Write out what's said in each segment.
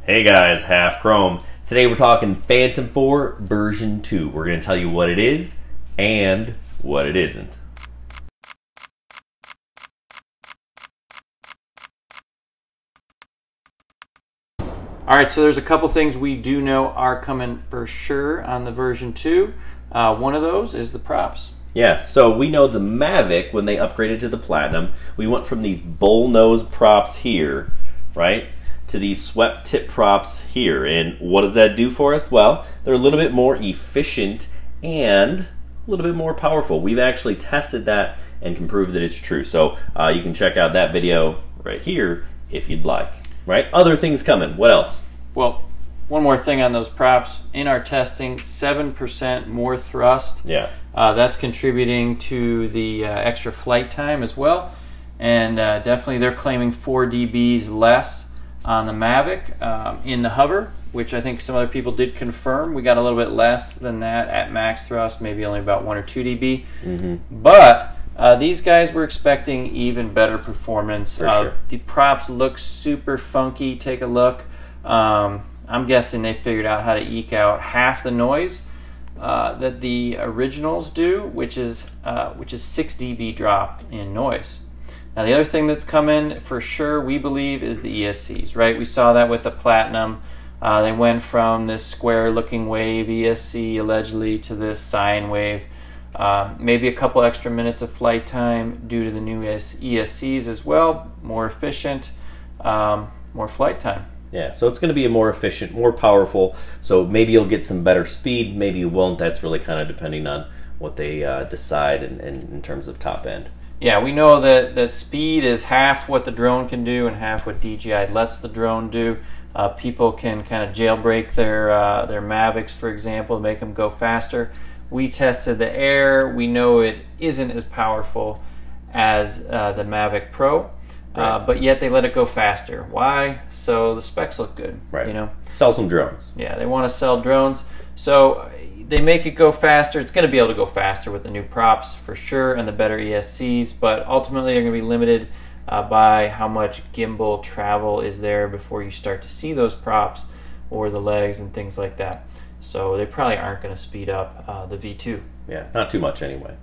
Hey guys, Half Chrome. Today we're talking Phantom 4 version 2. We're going to tell you what it is and what it isn't. Alright, so there's a couple things we do know are coming for sure on the version 2. One of those is the props. Yeah, so we know the Mavic, when they upgraded to the Platinum, we went from these bull nose props here, right, to these swept tip props here. And what does that do for us? Well, they're a little bit more efficient and a little bit more powerful. We've actually tested that and can prove that it's true. So you can check out that video right here if you'd like. Right? Other things coming. What else? Well, one more thing on those props. In our testing, 7% more thrust. Yeah. That's contributing to the extra flight time as well. And definitely they're claiming 4 dBs less on the Mavic. In the hover, which I think some other people did confirm, we got a little bit less than that at max thrust, maybe only about 1 or 2 dB. But these guys were expecting even better performance. Sure. The props look super funky. Take a look. I'm guessing they figured out how to eke out half the noise that the originals do, which is 6 dB drop in noise. Now the other thing that's coming for sure, we believe, is the ESCs, right? We saw that with the Platinum. They went from this square-looking wave ESC allegedly to this sine wave. Maybe a couple extra minutes of flight time due to the new ESCs as well. More efficient, more flight time. Yeah, so it's going to be a more efficient, more powerful. So maybe you'll get some better speed, maybe you won't. That's really kind of depending on what they decide in terms of top end. Yeah, we know that the speed is half what the drone can do and half what DJI lets the drone do. People can kind of jailbreak their Mavics, for example, to make them go faster. We tested the Air. We know it isn't as powerful as the Mavic Pro, right. But yet they let it go faster. Why? So the specs look good. Right. You know, sell some drones. Yeah, they want to sell drones, so they make it go faster. It's going to be able to go faster with the new props for sure and the better ESCs, but ultimately they're going to be limited by how much gimbal travel is there before you start to see those props or the legs and things like that. So they probably aren't going to speed up the V2. Yeah, not too much anyway.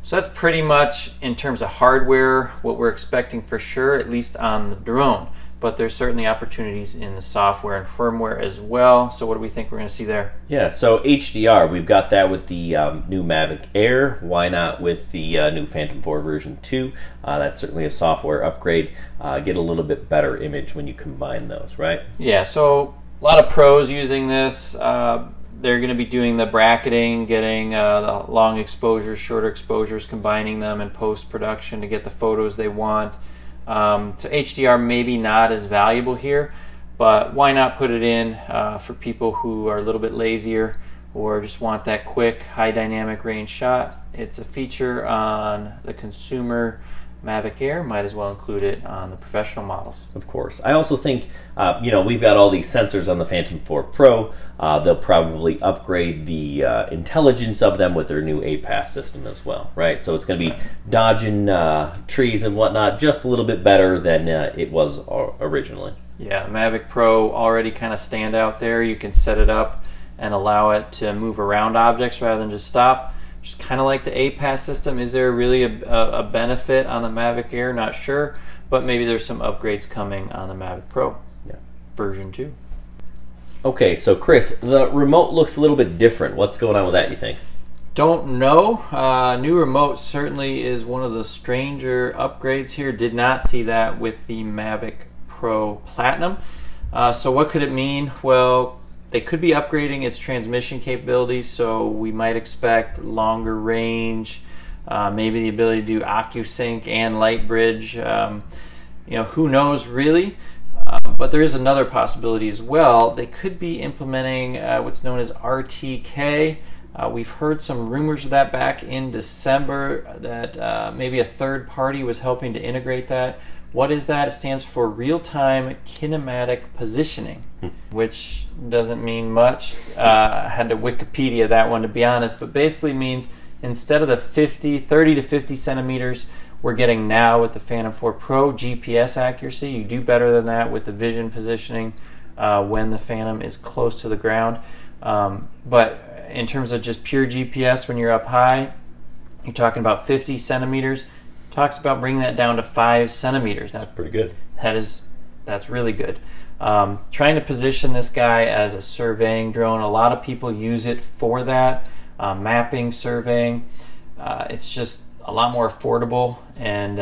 So that's pretty much, in terms of hardware, what we're expecting for sure, at least on the drone. But there's certainly opportunities in the software and firmware as well. So what do we think we're going to see there? Yeah, so HDR, we've got that with the new Mavic Air. Why not with the new Phantom 4 version 2? That's certainly a software upgrade. Get a little bit better image when you combine those, right? Yeah, so a lot of pros using this. They're going to be doing the bracketing, getting the long exposures, shorter exposures, combining them in post-production to get the photos they want. So HDR maybe not as valuable here, but why not put it in for people who are a little bit lazier or just want that quick, high dynamic range shot. It's a feature on the consumer Mavic Air, might as well include it on the professional models. Of course. I also think, we've got all these sensors on the Phantom 4 Pro. They'll probably upgrade the intelligence of them with their new APAS system as well, right? So it's going to be dodging trees and whatnot just a little bit better than it was originally. Yeah, the Mavic Pro already kind of stand out there. You can set it up and allow it to move around objects rather than just stop. Just kind of like the APAS system. Is there really a benefit on the Mavic Air? Not sure, but maybe there's some upgrades coming on the Mavic Pro version 2. Okay, so Chris, the remote looks a little bit different. What's going on with that, you think? Don't know. New remote certainly is one of the stranger upgrades here. Did not see that with the Mavic Pro Platinum. So what could it mean? Well, they could be upgrading its transmission capabilities, so we might expect longer range, maybe the ability to do OcuSync and light bridge. Who knows really? But there is another possibility as well. They could be implementing what's known as RTK. We've heard some rumors of that back in December that maybe a third party was helping to integrate that. What is that? It stands for real-time kinematic positioning, which doesn't mean much. I had to Wikipedia that one, to be honest, but basically means instead of the 30 to 50 centimeters, we're getting now with the Phantom 4 Pro. GPS accuracy, you do better than that with the vision positioning when the Phantom is close to the ground. But in terms of just pure GPS when you're up high, you're talking about 50 centimeters. Talks about bringing that down to 5 centimeters. Now, that's pretty good. That's really good. Trying to position this guy as a surveying drone. A lot of people use it for that, mapping, surveying. It's just a lot more affordable, and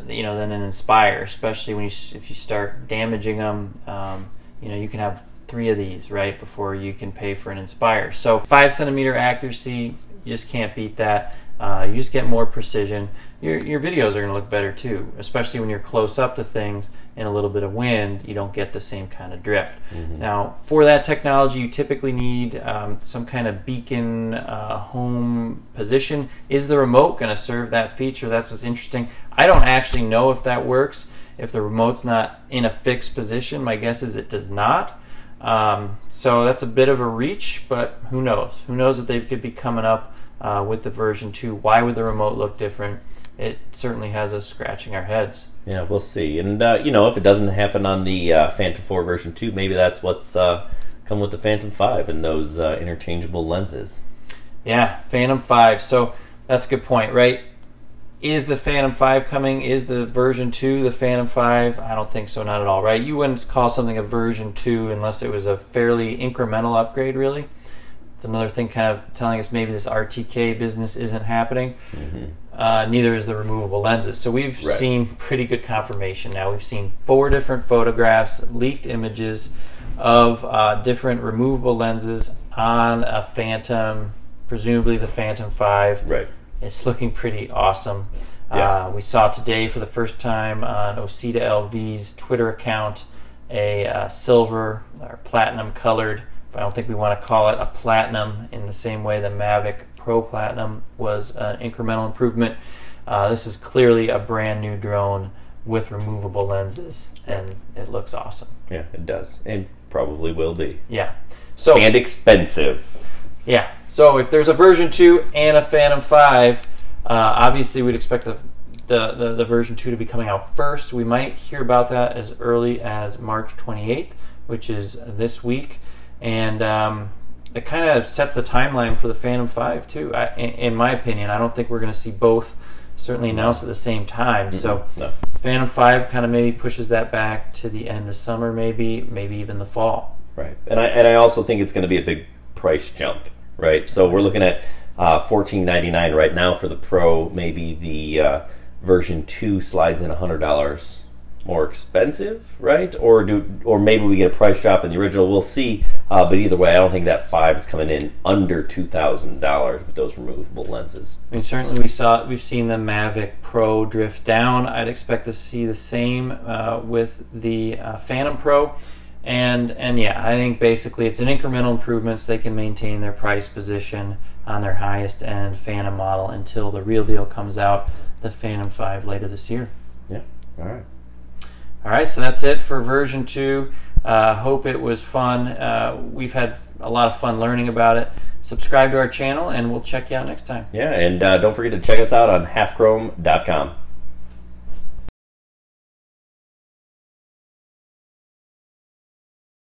you know, than an Inspire, especially when if you start damaging them. You know, you can have 3 of these, right, before you can pay for an Inspire. So 5 centimeter accuracy, you just can't beat that. You just get more precision. Your videos are going to look better too, especially when you're close up to things in a little bit of wind. You don't get the same kind of drift. Now, for that technology, you typically need some kind of beacon home position. Is the remote going to serve that feature? That's what's interesting. I don't actually know if that works. If the remote's not in a fixed position, my guess is it does not. So that's a bit of a reach, but who knows? Who knows what they could be coming up with the version 2. Why would the remote look different? It certainly has us scratching our heads. Yeah, we'll see. And, you know, if it doesn't happen on the Phantom 4 version 2, maybe that's what's come with the Phantom 5 and those interchangeable lenses. Yeah, Phantom 5. So that's a good point, right? Is the Phantom 5 coming? Is the version 2 the Phantom 5? I don't think so, not at all, right? You wouldn't call something a version 2 unless it was a fairly incremental upgrade, really. It's another thing kind of telling us maybe this RTK business isn't happening. Neither is the removable lenses. So we've seen pretty good confirmation now. We've seen 4 different photographs, leaked images of different removable lenses on a Phantom, presumably the Phantom 5. Right. It's looking pretty awesome. Yes. We saw today for the first time on Osita LV's Twitter account a silver or platinum colored, but I don't think we want to call it a platinum in the same way the Mavic Pro Platinum was an incremental improvement. This is clearly a brand new drone with removable lenses, and it looks awesome. Yeah, it does, and probably will be. Yeah. So, and expensive. Yeah. So if there's a version 2 and a Phantom 5, obviously we'd expect the version 2 to be coming out first. We might hear about that as early as March 28th, which is this week. And it kind of sets the timeline for the Phantom 5 too. In my opinion, I don't think we're going to see both certainly announced at the same time. So Phantom 5 kind of maybe pushes that back to the end of summer, maybe even the fall. Right. And I also think it's going to be a big price jump, right? So we're looking at $14.99 right now for the Pro. Maybe the version 2 slides in $100 more expensive, right? Or maybe we get a price drop in the original. We'll see. But either way, I don't think that 5 is coming in under $2,000 with those removable lenses. I mean, certainly we've seen the Mavic Pro drift down. I'd expect to see the same with the Phantom Pro. And yeah, I think basically it's an incremental improvement so they can maintain their price position on their highest end Phantom model until the real deal comes out, the Phantom 5 later this year. Yeah. All right. All right, so that's it for version 2. Hope it was fun. We've had a lot of fun learning about it. Subscribe to our channel, and we'll check you out next time. Yeah, and don't forget to check us out on halfchrome.com.